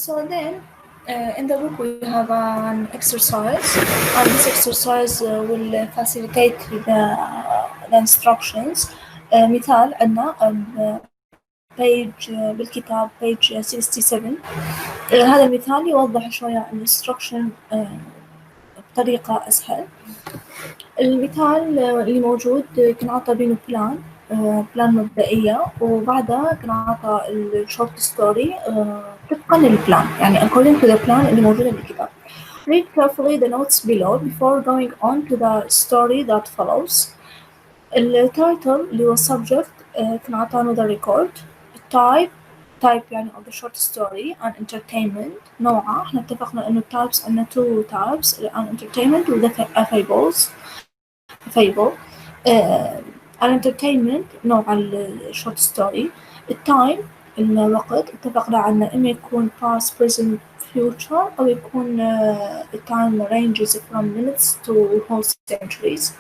So then, in the book we have an exercise, and this exercise will facilitate the instructions. مثال عندنا page بالكتاب page 67. هذا المثال يوضح شوية الانستركشن بطريقة أسهل. المثال اللي موجود كنعطى بينه بلان مبدئية، وبعدها كنعطى الشورت ستوري طبقا للبلان، يعني according to the plan اللي موجودة بالكتاب. Read carefully the notes below before going on to the story that follows. التايتل اللي هو subject كنعطى له the record. type يعني of the short story and entertainment نوعه، احنا اتفقنا انه types عندنا two types an entertainment و the fable. الانترتينمنت نوع الشورت ستوري. التايم الوقت اتفقنا عنه إما يكون past present future أو يكون التايم ranges from minutes to whole centuries.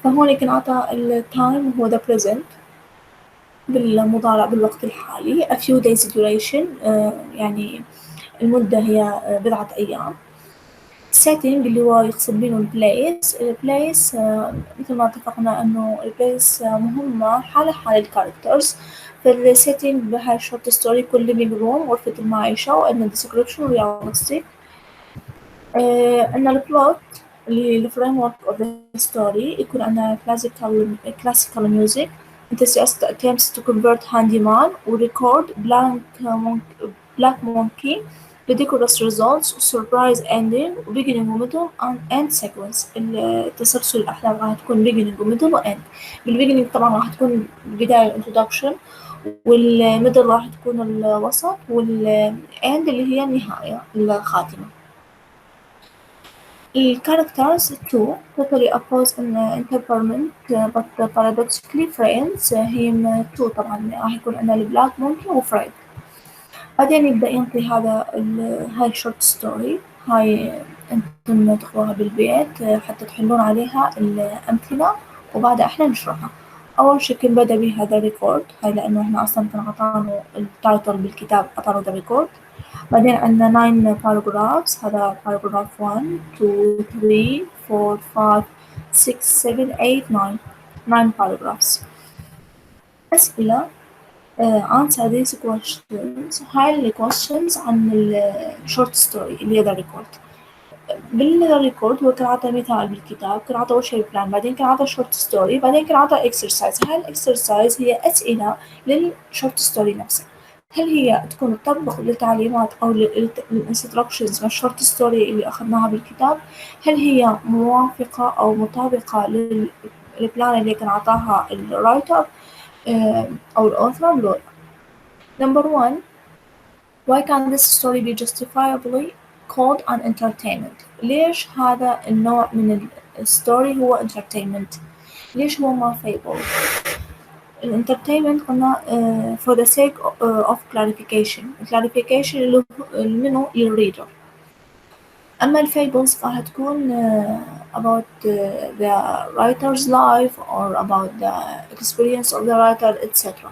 فهون كنعطى التايم هو the present بالمضارع بالوقت الحالي. a few days duration يعني المدة هي بضعة أيام. setting اللي هو يقصد بينه البليس مثل ما اتفقنا انه البليس مهمة حالة الكاركترز. فالسيتنج بهاي الشورت ستوري يكون living room غرفة المعيشة، وعندنا description realistic. عندنا البلوت اللي الفريم ورك اوف ذا ستوري يكون عندنا classical music enthusiast attempts to convert handyman record black monkey ridiculous results surprise ending beginning وmiddle and end sequence. التسلسل الأحداث راح تكون beginning وmiddle و end. بالbeginning طبعا راح تكون بداية introduction، والmiddle راح تكون الوسط، والend اللي هي النهاية الخاتمة. الكاركترز two totally opposed in temperament but paradoxically friends. هي two طبعا راح يكون عندنا البلاك مونكي وفريد. بعدين يبدأ ينطي هاي الشورت ستوري، هاي انتم تاخذوها بالبيت حتى تحلون عليها الأمثلة وبعدها احنا نشرحها. أول شي كان بدأ بيه هذا ريكورد، هاي لأنه احنا أصلا كان عطانه التايتل بالكتاب عطانه ذا ريكورد. بعدين عندنا 9 paragraphs، هذا paragraph 1 2 3 4 5 6 7 8 9 paragraphs. أسئلة answer these questions. هاي questions عن الشورت ستوري اللي هي ذا ريكورد. بالريكورد هو كان عطى مثال بالكتاب، كان عطى أول شي بلان، بعدين كان عطى شورت ستوري، بعدين كان عطى اكسرسايز. هاي الاكسرسايز هي أسئلة للشورت ستوري نفسها، هل هي تكون تطبق للتعليمات أو للinstructions من الشورت ستوري اللي أخذناها بالكتاب، هل هي موافقة أو مطابقة للبلان اللي كان عطاها الرايتر أو الأوثر لولا. Number 1 why can this story be justifiably called an entertainment؟ ليش هذا النوع من الستوري هو entertainment؟ ليش هو ما fable؟ الانترتينمنت قلنا for the sake of clarification اللي منه للريدر. أما الفيبلز راح تكون about the writer's life or about the experience of the writer etc.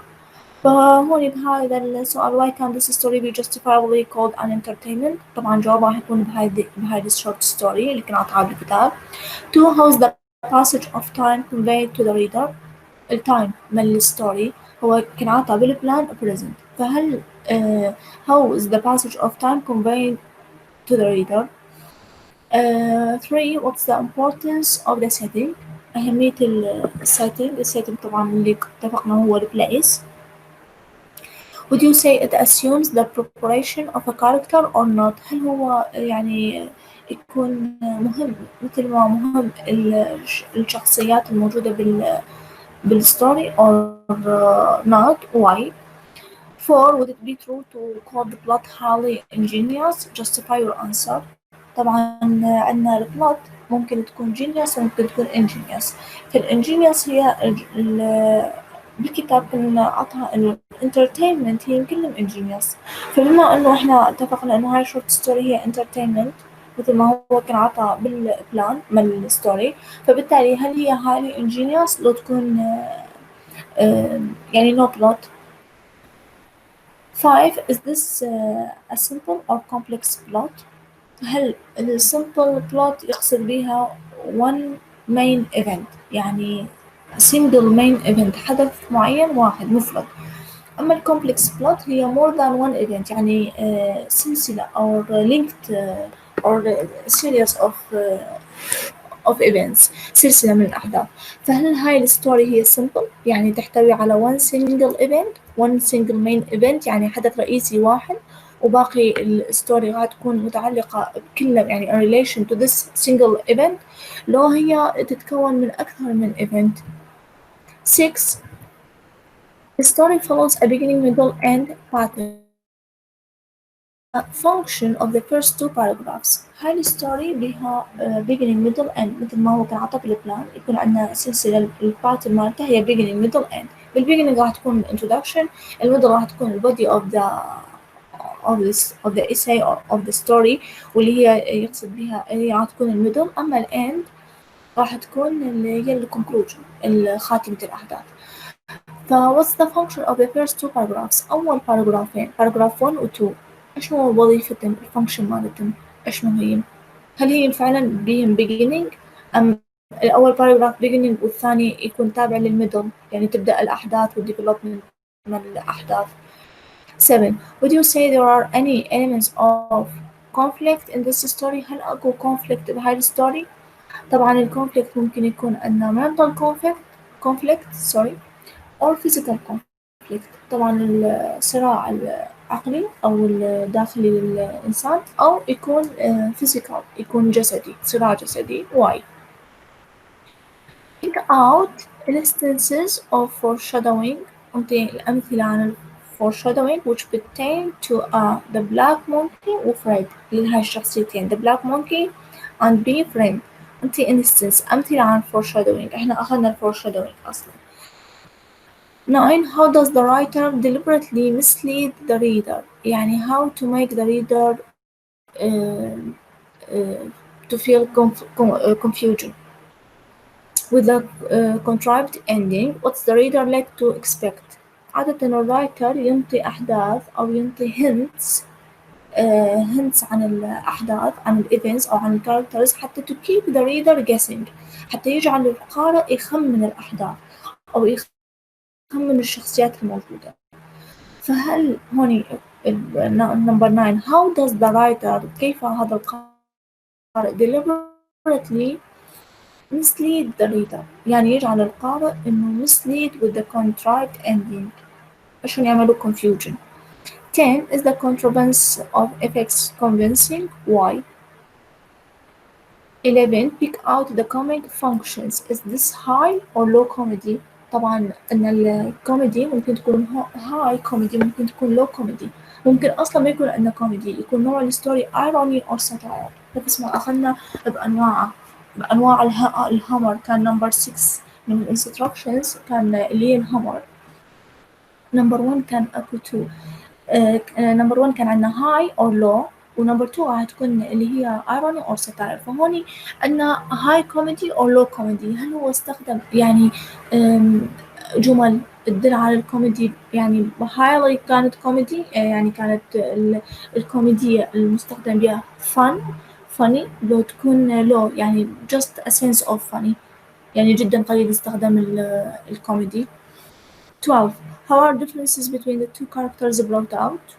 فهون بهذا السؤال why can this story be justifiably called an entertainment؟ طبعا جوابه راح يكون بهاي الشورت ستوري اللي كان عطاها بالكتاب. 2 how is the passage of time conveyed to the reader؟ التايم من الستوري هو كان عطى بالبلان present، فهل how is the passage of time conveyed to the reader؟ 3 what's the importance of the setting؟ أهمية السيتنج طبعا اللي اتفقنا هو البليس. Would you say it assumes the preparation of a character or not؟ هل هو يعني يكون مهم مثل ما مهم الشخصيات الموجودة بالstory or not؟ Why؟ 4 would it be true to call the plot highly ingenious؟ Justify your answer. طبعا عندنا البلوت ممكن تكون جينيوس وممكن تكون انجينيوس. فالانجينيوس هي بالكتاب كنا عطها انه الانترتينمنت هي كلهم انجينيوس. فبما انه احنا اتفقنا انه هاي شورت ستوري هي انترتينمنت مثل ما هو كان عطى بالبلان مال الستوري، فبالتالي هل هي هاي انجينيوس لو تكون يعني no plot. 5. Is this a simple or complex plot؟ هل ال simple plot يقصد بها one main event، يعني single main event، حدث معين واحد مفرد. أما ال complex plot هي more than one event، يعني سلسلة or linked or series of events، سلسلة من الأحداث. فهل هاي الستوري هي simple يعني تحتوي على one single event، one single main event، يعني حدث رئيسي واحد، وباقي الستوري راح تكون متعلقة بكل يعني in relation to this single event، لو هي تتكون من أكثر من event. 6. The story follows a beginning middle end pattern. function of the first two paragraphs. هاي الستوري بها beginning middle end مثل ما هو كان عطى بالبلان، يكون عندنا سلسلة الباترن مالتها هي beginning middle end. بالbeginning راح تكون introduction، الميدل راح تكون body of the essay or of the story، واللي هي يقصد بها هي راح تكون الميدل. أما الend راح تكون اللي هي الكونكلوجن، خاتمة الأحداث. ف what's the function of the first two paragraphs؟ أول باراجرافين paragraph 1 و 2 إيش هو وظيفتهم، الفانكشن مالتهم إيش هي؟ هل هي فعلا بهم beginning أم الأول paragraph beginning والثاني يكون تابع للميدل، يعني تبدأ الأحداث والdevelopment من الأحداث. 7. Would you say there are any elements of conflict in this story؟ هل أكو conflict بهاي الستوري؟ طبعا الكونفليكت ممكن يكون عندنا mental conflict sorry or physical conflict. طبعا الصراع العقلي أو الداخلي للإنسان، أو يكون physical يكون جسدي، صراع جسدي. why؟ pick out instances of foreshadowing. أعطي الأمثلة عن ال foreshadowing which pertain to the black monkey و Fred، لهاي الشخصيتين the black monkey and be friend. أعطي instance أمثلة عن foreshadowing، إحنا أخذنا ال foreshadowing أصلا. 9. How does the writer deliberately mislead the reader؟ يعني how to make the reader uh, uh, to feel confusion with a contrived ending. What's the reader like to expect؟ عادة الرايتر ينطي أحداث أو ينطي hints عن الأحداث، عن الإيفنتس أو عن الكاركترز، حتى to keep the reader guessing، حتى يجعل القارئ يخمن الأحداث أو يخمن الشخصيات الموجودة. فهل هوني number 9 how does the writer كيف هذا القارئ deliberately mislead the reader، يعني يجعل القارئ إنه mislead with the contrived ending عشان يعملوا confusion. 10. Is the contrivance of effects convincing؟ why؟ 11. Pick out the comic functions. Is this high or low comedy؟ طبعا ان الكوميدي ممكن تكون هاي كوميدي، ممكن تكون لو كوميدي، ممكن اصلا ما يكون عندنا كوميدي، يكون نوع الستوري ايروني او ساتاير، نفس ما اخذنا بانواعه. بانواع الهامر كان نمبر 6 من الانستراكشنز كان اللي هي الهامر. نمبر 1 كان اكو 2. نمبر 1 كان عندنا هاي اور لو، ونمبر 2 راح تكون اللي هي ايروني اور ساتاير. فهوني عندنا هاي كوميدي اور لو كوميدي، هل هو استخدم يعني جمل تدل على الكوميدي، يعني هايلي كانت كوميدي، يعني كانت الكوميدية المستخدم بها funny، لو تكون لو يعني just a sense of funny، يعني جدا قليل استخدام الكوميدي. 12. How are differences between the two characters brought out؟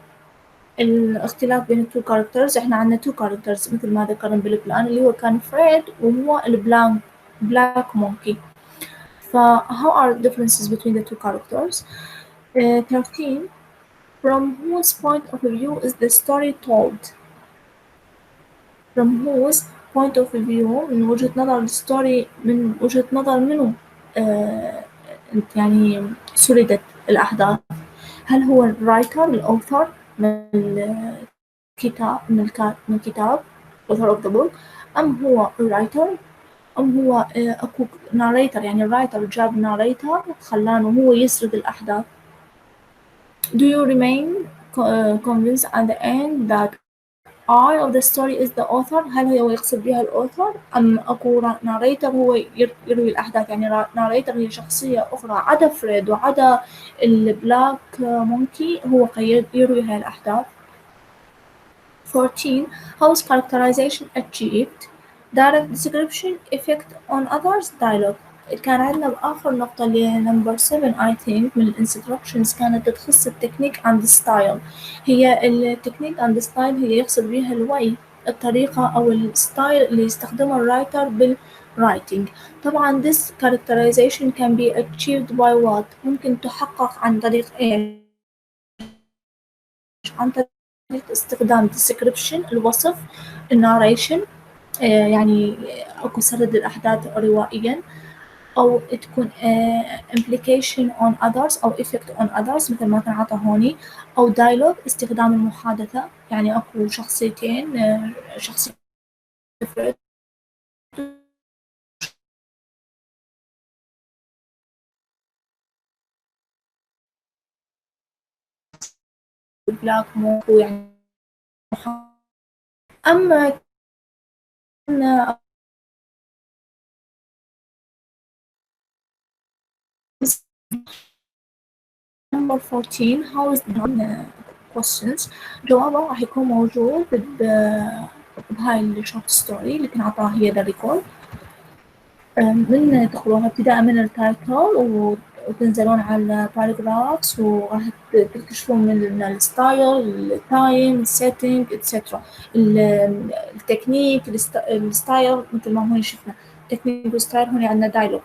الاختلاف بين التو كاركترز، احنا عندنا تو كاركترز مثل ما ذكرنا بالبلان، اللي هو كان فريد وهو بلاك مونكي. ف how are differences between the two characters؟ 13. From whose point of view is the story told؟ from whose point of view، من وجهة نظر الستوري، من وجهة نظر منو آه يعني سردت الأحداث؟ هل هو الرايتر الأوثر من الكتاب من الكتاب، author of the book، أم هو writer، أم هو أكو narrator، يعني الرايتر جاب narrator خلانه هو يسرد الأحداث. Do you remain convinced at the end that I of the story is the author؟ هل هو يقصد بها الأوثر، أم أكو narrator هو يروي الأحداث؟ يعني narrator هي شخصية أخرى عدا فريد وعدا البلاك مونكي، هو يروي هاي الأحداث. 14. How is characterization achieved؟ direct description, effect on others, dialogue. كان عندنا بآخر نقطة اللي هي number 7 I think من الانستراكشنز كانت تخص التكنيك and style. هي التكنيك and style هي يقصد بها الوي، الطريقة أو الستايل اللي يستخدمه الرايتر بالرايتنج. طبعا this characterization can be achieved by what؟ ممكن تحقق عن طريق إيش؟ عن طريق استخدام description الوصف، الناريشن يعني أكو سرد الأحداث روائيا، أو تكون implication on others أو effect on others مثل ما كان عطى هوني، أو dialogue استخدام المحادثة، يعني أكو شخصيتين شخصية بلاك مو يعني أما كان number 14 how is done questions، جوابه راح يكون موجود بهاي الشورت ستوري اللي كان عطاها هي ذا ريكورد. من تدخلوها ابتداء من التايتل وتنزلون على الباراجرافز، وراح تكتشفون من الستايل، التايم، السيتنج، اتسترا، التكنيك، الستايل مثل ما هون شفنا التكنيك والستايل. هون عندنا دايلوج،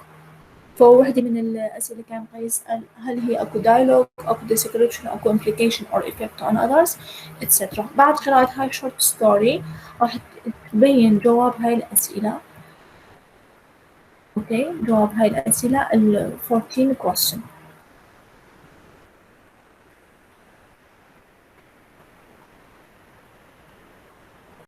فوحدة من الأسئلة كان يسأل هل هي أكو dialogue، أكو description، أكو implication or effect on others etc. بعد قراءة هاي short story راح تبين جواب هاي الأسئلة. أوكي، جواب هاي الأسئلة ال 14 question.